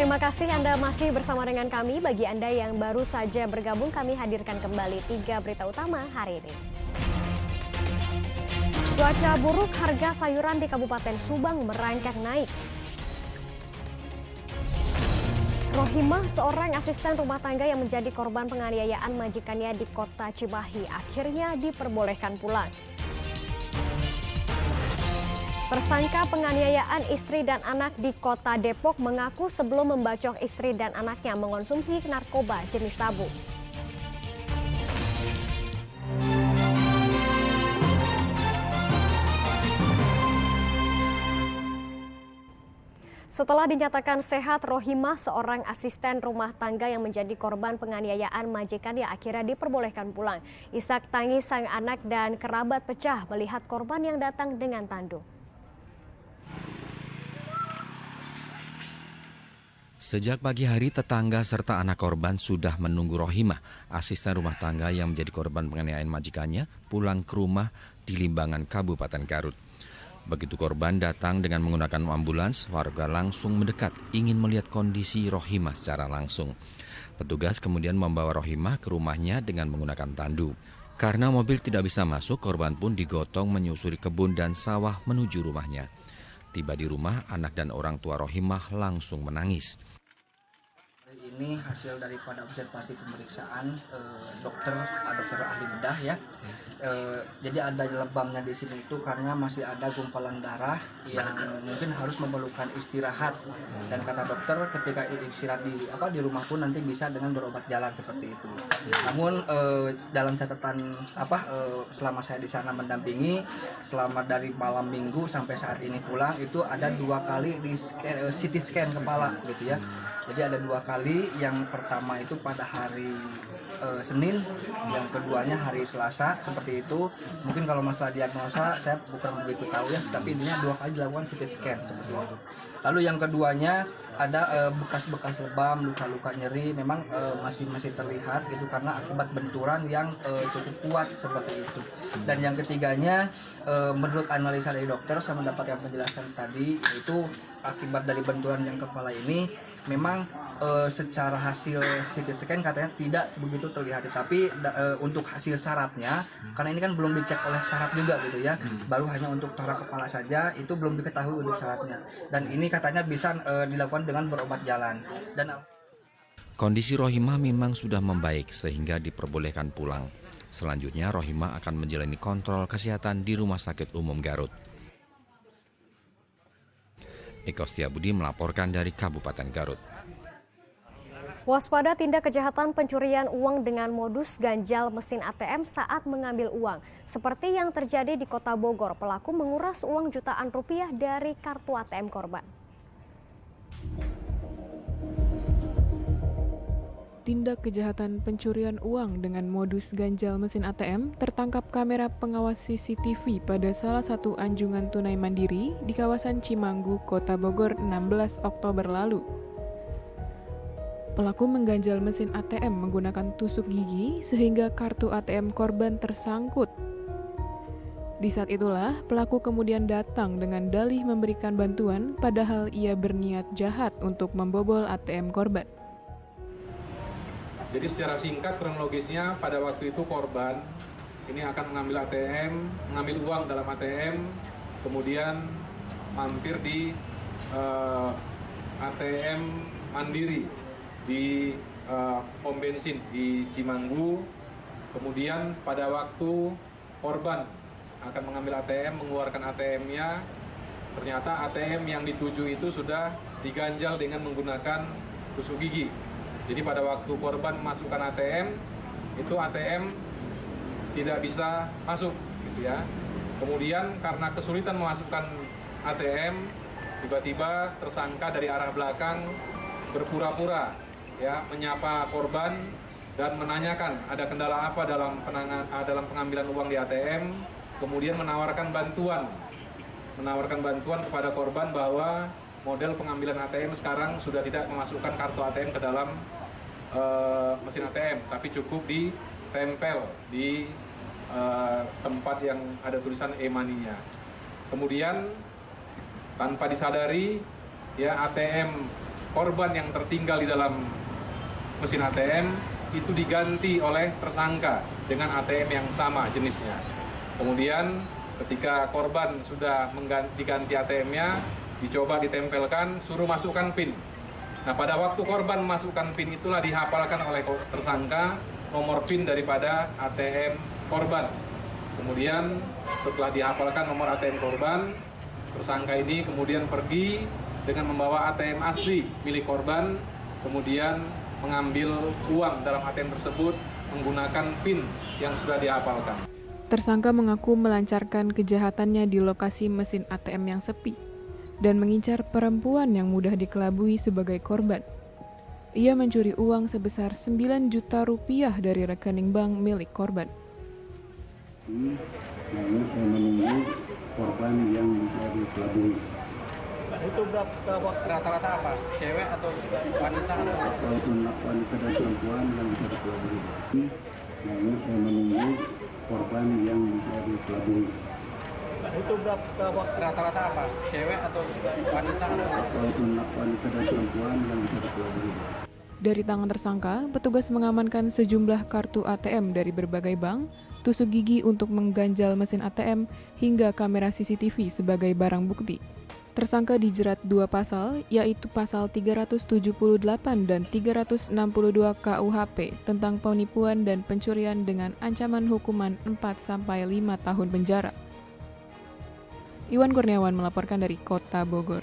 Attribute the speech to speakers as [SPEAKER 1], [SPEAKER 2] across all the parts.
[SPEAKER 1] Terima kasih Anda masih bersama dengan kami. Bagi Anda yang baru saja bergabung, kami hadirkan kembali 3 berita utama hari ini. Cuaca buruk, harga sayuran di Kabupaten Subang merangkak naik. Rohimah, seorang asisten rumah tangga yang menjadi korban penganiayaan majikannya di kota Cimahi, akhirnya diperbolehkan pulang. Tersangka penganiayaan istri dan anak di kota Depok mengaku sebelum membacok istri dan anaknya mengonsumsi narkoba jenis sabu. Setelah dinyatakan sehat, Rohimah, seorang asisten rumah tangga yang menjadi korban penganiayaan majikannya, akhirnya diperbolehkan pulang. Isak tangis sang anak dan kerabat pecah melihat korban yang datang dengan tandu.
[SPEAKER 2] Sejak pagi hari, tetangga serta anak korban sudah menunggu Rohimah, asisten rumah tangga yang menjadi korban penganiayaan majikannya, pulang ke rumah di Limbangan, Kabupaten Garut. Begitu korban datang dengan menggunakan ambulans, warga langsung mendekat, ingin melihat kondisi Rohimah secara langsung. Petugas kemudian membawa Rohimah ke rumahnya dengan menggunakan tandu. Karena mobil tidak bisa masuk, korban pun digotong menyusuri kebun dan sawah menuju rumahnya. Tiba di rumah, anak dan orang tua Rohimah langsung menangis.
[SPEAKER 3] Ini hasil daripada observasi pemeriksaan dokter ahli bedah ya. Jadi ada lebamnya di sini itu karena masih ada gumpalan darah yang mungkin harus memerlukan istirahat. Dan kata dokter ketika istirahat di rumah pun nanti bisa dengan berobat jalan seperti itu. Namun dalam catatan selama saya di sana mendampingi selama dari malam Minggu sampai saat ini pulang itu ada 2 kali CT scan kepala gitu ya. Jadi ada 2 kali, yang pertama itu pada hari Senin, yang keduanya hari Selasa, seperti itu. Mungkin kalau masalah diagnosa saya bukan begitu tahu ya, tapi intinya 2 kali dilakukan CT scan seperti itu. Lalu yang keduanya ada bekas-bekas lebam, luka-luka nyeri, memang masih terlihat gitu karena akibat benturan yang cukup kuat seperti itu. Dan yang ketiganya menurut analisa dari dokter saya mendapatkan penjelasan tadi, yaitu akibat dari benturan yang kepala ini memang secara hasil CT scan katanya tidak begitu terlihat, tapi untuk hasil syaratnya karena ini kan belum dicek oleh syarat juga gitu ya, baru hanya untuk tora kepala saja, itu belum diketahui untuk syaratnya, dan ini katanya bisa dilakukan dengan berobat jalan. Dan
[SPEAKER 2] Kondisi Rohimah memang sudah membaik sehingga diperbolehkan pulang. Selanjutnya Rohimah akan menjalani kontrol kesehatan di Rumah Sakit Umum Garut. Eko Setiabudi melaporkan dari Kabupaten Garut.
[SPEAKER 1] Waspada tindak kejahatan pencurian uang dengan modus ganjal mesin ATM saat mengambil uang. Seperti yang terjadi di Kota Bogor, pelaku menguras uang jutaan rupiah dari kartu ATM korban.
[SPEAKER 4] Tindak kejahatan pencurian uang dengan modus ganjal mesin ATM tertangkap kamera pengawas CCTV pada salah satu anjungan tunai mandiri di kawasan Cimanggu, Kota Bogor 16 Oktober lalu. Pelaku mengganjal mesin ATM menggunakan tusuk gigi sehingga kartu ATM korban tersangkut. Di saat itulah pelaku kemudian datang dengan dalih memberikan bantuan padahal ia berniat jahat untuk membobol ATM korban.
[SPEAKER 5] Jadi secara singkat kronologisnya pada waktu itu korban ini akan mengambil ATM, mengambil uang dalam ATM, kemudian mampir di ATM Mandiri di pom bensin di Cimanggu. Kemudian pada waktu korban akan mengambil ATM, mengeluarkan ATM-nya, ternyata ATM yang dituju itu sudah diganjal dengan menggunakan tusuk gigi. Jadi pada waktu korban memasukkan ATM, itu ATM tidak bisa masuk, gitu ya. Kemudian karena kesulitan memasukkan ATM, tiba-tiba tersangka dari arah belakang berpura-pura, ya, menyapa korban dan menanyakan ada kendala apa dalam pengambilan uang di ATM. Kemudian menawarkan bantuan kepada korban bahwa model pengambilan ATM sekarang sudah tidak memasukkan kartu ATM ke dalam mesin ATM, tapi cukup ditempel di tempat yang ada tulisan e-money-nya. Kemudian tanpa disadari, ya, ATM korban yang tertinggal di dalam mesin ATM itu diganti oleh tersangka dengan ATM yang sama jenisnya. Kemudian ketika korban sudah diganti ATM-nya, dicoba ditempelkan, suruh masukkan PIN. Nah, pada waktu korban memasukkan PIN itulah dihafalkan oleh tersangka nomor PIN daripada ATM korban. Kemudian setelah dihafalkan nomor ATM korban, tersangka ini kemudian pergi dengan membawa ATM asli milik korban, kemudian mengambil uang dalam ATM tersebut menggunakan PIN yang sudah dihafalkan.
[SPEAKER 4] Tersangka mengaku melancarkan kejahatannya di lokasi mesin ATM yang sepi dan mengincar perempuan yang mudah dikelabui sebagai korban. Ia mencuri uang sebesar 9 juta rupiah dari rekening bank milik korban.
[SPEAKER 6] Nah, ini saya menunggu korban yang bisa dikelabui.
[SPEAKER 3] Itu berapa rata-rata apa? Cewek atau wanita?
[SPEAKER 6] Wanita dan perempuan yang bisa dikelabui. Nah, ini saya menunggu korban yang bisa dikelabui.
[SPEAKER 3] Itu berapa rata-rata apa? Cewek atau wanita?
[SPEAKER 6] Wanita dan perempuan yang bisa dikelabui.
[SPEAKER 4] Dari tangan tersangka, petugas mengamankan sejumlah kartu ATM dari berbagai bank, tusuk gigi untuk mengganjal mesin ATM, hingga kamera CCTV sebagai barang bukti. Tersangka dijerat 2 pasal, yaitu pasal 378 dan 362 KUHP tentang penipuan dan pencurian dengan ancaman hukuman 4-5 tahun penjara. Iwan Kurniawan melaporkan dari Kota Bogor.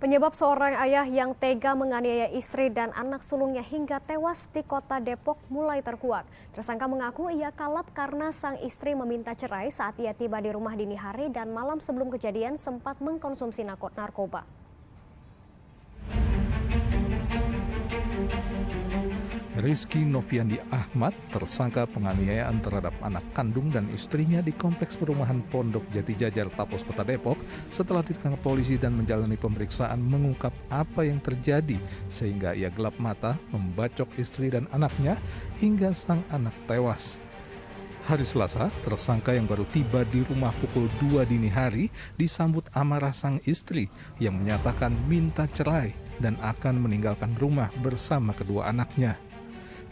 [SPEAKER 1] Penyebab seorang ayah yang tega menganiaya istri dan anak sulungnya hingga tewas di Kota Depok mulai terkuak. Tersangka mengaku ia kalap karena sang istri meminta cerai saat ia tiba di rumah dini hari dan malam sebelum kejadian sempat mengkonsumsi narkoba.
[SPEAKER 7] Rizky Noviandi Ahmad tersangka penganiayaan terhadap anak kandung dan istrinya di kompleks perumahan Pondok Jati Jajar Tapos Kota Depok setelah ditangkap polisi dan menjalani pemeriksaan mengungkap apa yang terjadi sehingga ia gelap mata membacok istri dan anaknya hingga sang anak tewas. Hari Selasa, tersangka yang baru tiba di rumah pukul 2 dini hari disambut amarah sang istri yang menyatakan minta cerai dan akan meninggalkan rumah bersama kedua anaknya.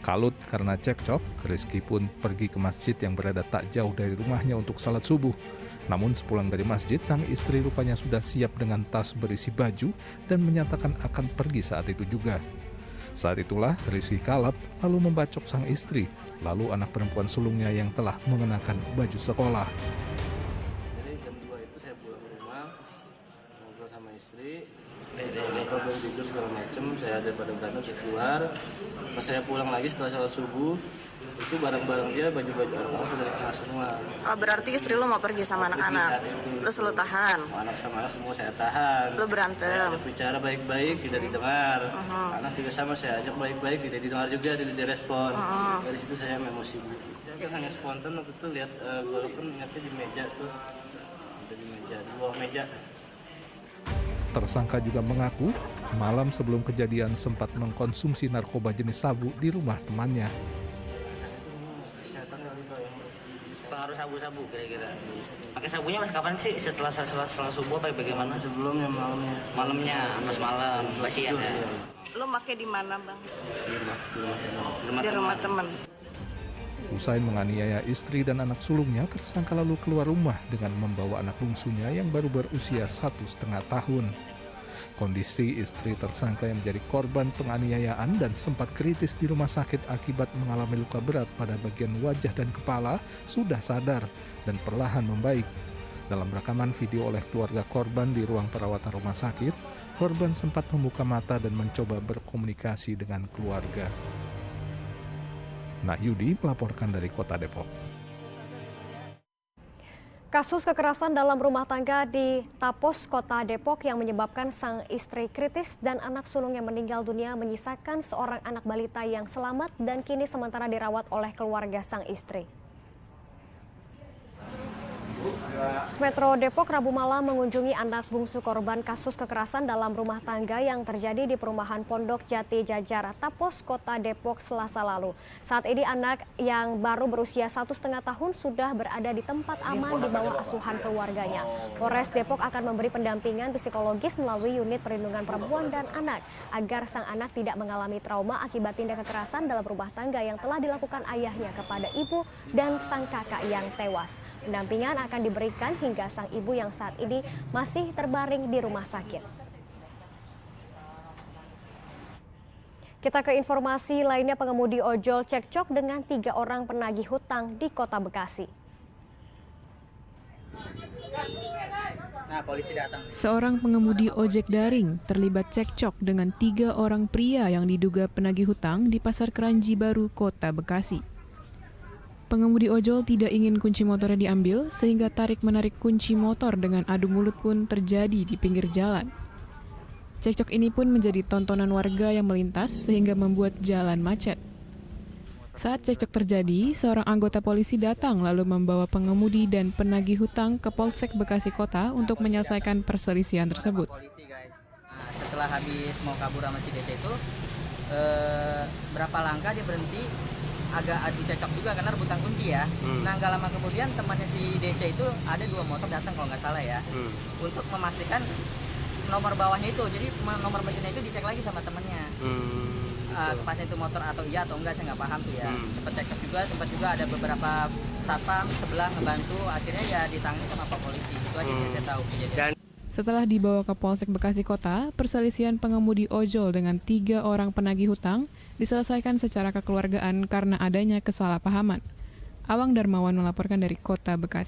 [SPEAKER 7] Kalut karena cekcok, Rizky pun pergi ke masjid yang berada tak jauh dari rumahnya untuk salat subuh. Namun sepulang dari masjid, sang istri rupanya sudah siap dengan tas berisi baju dan menyatakan akan pergi saat itu juga. Saat itulah Rizky kalap lalu membacok sang istri, lalu anak perempuan sulungnya yang telah mengenakan baju sekolah.
[SPEAKER 8] Jadi jam 2 itu saya pulang ke rumah, ngobrol sama istri, ngobrol belum tidur segala macem, saya daripada berantem saya keluar. Pas saya pulang lagi setelah salat subuh, itu barang-barang dia, baju-baju anak sudah dikemas semua.
[SPEAKER 9] Oh, berarti istri lu mau pergi sama anak-anak? Lu selalu tahan?
[SPEAKER 8] Anak sama anak semua saya tahan.
[SPEAKER 9] Lu berantem?
[SPEAKER 8] Saya bicara baik-baik, tidak didengar. Anak juga sama, saya ajak baik-baik, tidak didengar juga, tidak direspon. Dari situ saya emosi. Saya kan hanya spontan waktu itu lihat, walaupun ingatnya di meja tuh, ada di meja, di bawah meja.
[SPEAKER 7] Tersangka juga mengaku malam sebelum kejadian sempat mengkonsumsi narkoba jenis sabu di rumah temannya.
[SPEAKER 10] Pengaruh sabu-sabu kira-kira. Pakai sabunya mas kapan sih? Setelah subuh apa bagaimana?
[SPEAKER 8] Sebelumnya malamnya.
[SPEAKER 10] Malamnya, pas malam, pas siang ya.
[SPEAKER 9] Lu pakai di mana, Bang?
[SPEAKER 10] Di rumah
[SPEAKER 9] teman.
[SPEAKER 7] Usai menganiaya istri dan anak sulungnya, tersangka lalu keluar rumah dengan membawa anak bungsunya yang baru berusia 1,5 tahun. Kondisi istri tersangka yang menjadi korban penganiayaan dan sempat kritis di rumah sakit akibat mengalami luka berat pada bagian wajah dan kepala sudah sadar dan perlahan membaik. Dalam rekaman video oleh keluarga korban di ruang perawatan rumah sakit, korban sempat membuka mata dan mencoba berkomunikasi dengan keluarga. Nahyudi melaporkan dari Kota Depok.
[SPEAKER 1] Kasus kekerasan dalam rumah tangga di Tapos, Kota Depok yang menyebabkan sang istri kritis dan anak sulungnya meninggal dunia menyisakan seorang anak balita yang selamat dan kini sementara dirawat oleh keluarga sang istri. Metro Depok Rabu malam mengunjungi anak bungsu korban kasus kekerasan dalam rumah tangga yang terjadi di perumahan Pondok Jati Jajar, Tapos, Kota Depok Selasa lalu. Saat ini anak yang baru berusia 1,5 tahun sudah berada di tempat aman di bawah asuhan keluarganya. Polres Depok akan memberi pendampingan psikologis melalui unit perlindungan perempuan dan anak agar sang anak tidak mengalami trauma akibat tindak kekerasan dalam rumah tangga yang telah dilakukan ayahnya kepada ibu dan sang kakak yang tewas. Pendampingan akan diberikan hingga sang ibu yang saat ini masih terbaring di rumah sakit. Kita ke informasi lainnya, pengemudi ojol cekcok dengan 3 orang penagih hutang di Kota Bekasi.
[SPEAKER 4] Seorang pengemudi ojek daring terlibat cekcok dengan 3 orang pria yang diduga penagih hutang di Pasar Keranji Baru, Kota Bekasi. Pengemudi ojol tidak ingin kunci motornya diambil sehingga tarik-menarik kunci motor dengan adu mulut pun terjadi di pinggir jalan. Cekcok ini pun menjadi tontonan warga yang melintas sehingga membuat jalan macet. Saat cekcok terjadi, seorang anggota polisi datang lalu membawa pengemudi dan penagih hutang ke Polsek Bekasi Kota untuk menyelesaikan perselisihan tersebut.
[SPEAKER 11] Setelah habis mau kabur sama si DC itu, berapa langkah dia berhenti, agak adu cekcok juga karena rebutan kunci ya. Nah, nggak lama kemudian temannya si DC itu ada 2 motor datang kalau nggak salah ya, untuk memastikan nomor bawahnya itu, jadi nomor mesinnya itu dicek lagi sama temennya. Pasnya itu motor atau iya atau enggak, saya nggak paham tuh ya. Sempat juga ada beberapa satpam sebelah ngebantu, akhirnya ya ditangani sama Pak Polisi. Itu aja sih saya tahu kejadian.
[SPEAKER 4] Setelah dibawa ke Polsek Bekasi Kota, perselisihan pengemudi ojol dengan 3 orang penagih hutang diselesaikan secara kekeluargaan karena adanya kesalahpahaman. Awang Darmawan melaporkan dari Kota Bekasi.